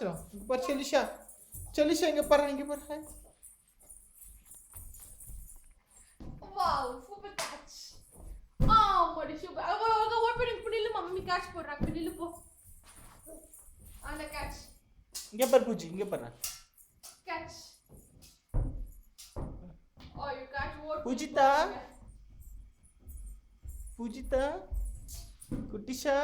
காமிச்சிடும். இங்கே பாரு செலிஷா, செலிஷா இங்கே பாரு, இங்கே பாரு. ஹாய். Wow, super catch. மடி சூப்பர். அவங்க ஓட் பண்ணி நில்லு, மம்மி கேட்ச் போடுறாங்க. நில்லு போ. அந்த கேட்ச். இங்கே பாரு பூஜி, இங்கே பாரு. Catch. You catch out. Poojitha, Poojitha, Kuttisha.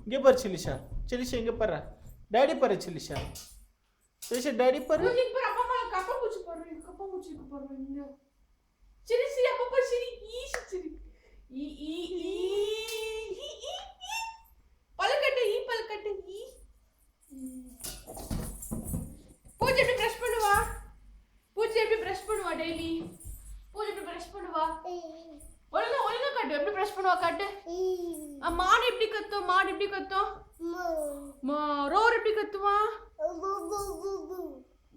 இங்கே பாரு செலிஷா, செலிஷா இங்கே பாரு. டாடி பாரு செலிஷா, செலிஷா டாடி பாரு. பூஜி பாரு, அப்பா மேல கப்ப பூச்சி போடுறீங்க. கப்ப பூச்சிக்கு போடுறீங்க. சரி சரி, அப்பா பாரு, சரி ஈஷ் சரி. ஈ ஈ ஈ ஈ ஈ. பல்கட்டு ஈ, பல்கட்டு ஈ. பூஜி எப்படி பிரஷ் பண்ணுவா? பூஜி எப்படி பிரஷ் பண்ணுவா டெய்லி? பூஜி எப்படி பிரஷ் பண்ணுவா? ஒழுங்கா காட்டு. எப்படி பிரஷ் பண்ணுவா காட்டு. மாடு எப்படி கத்தும்? மாடு எப்படி கத்தும்? ரோர் எப்படி கத்துவா?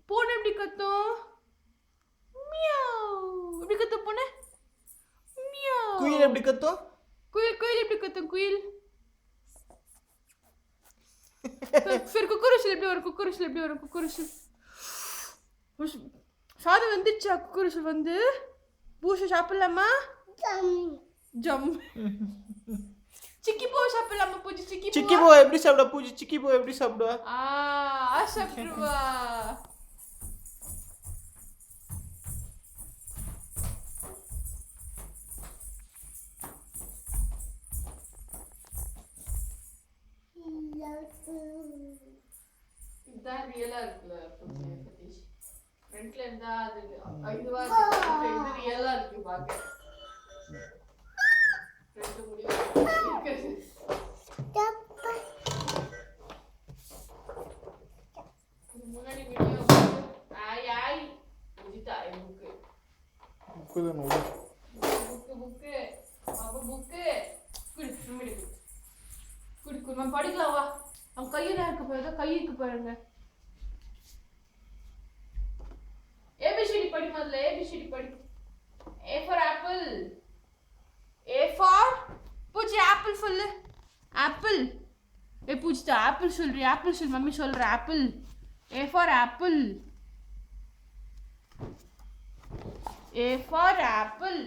பூனை எப்படி கத்தும்? மியாவ். எப்படி கத்தும் பூனை? மியாவ். குயில் எப்படி கத்தும்? குயில் எப்படி கத்தும்? குயில். फिर குக்குருஷல் எப்படி வரும்? குக்குருஷல் எப்படி வரும்? குக்குருஷல். சாதம் வந்துச்சா? குக்குருஷல் வந்து பூஷை சாப்பிடலாமா? ஜம். சிக்கி போ சாப்பிடலாமா பூஜி? சிக்கி போ எப்படி சாப்பிடுவா பூஜி? சிக்கி போ எப்படி சாப்பிடுவா? சாப்பிடுவா. இதான் ரியலா இருக்குல்ல சதீஷ். ஃப்ரண்ட்ல இருந்தா அது இதுவா இருக்கு, இது ரியலா இருக்கு பாக்க. ஃப்ரண்ட் முடி இருக்கு. முன்னாடி வீடியோ ஆய் பூஜிதா புக்கு புக்குதான் புக்கு பாப்பா புக்கு குடு நான் படிக்கலாம் வா. அவன் கையில இருக்கு பாருங்க, கை இருக்கு பாருங்க. ஏபிசிடி படி முதல்ல. ஏபிசிடி படி. A for apple. A for பூச்சி ஆப்பிள் சொல்லு. ஆப்பிள். பூச்சிட்டா ஆப்பிள் சொல்றி. ஆப்பிள் சொல். மம்மி சொல்ற apple. A for apple. A for apple.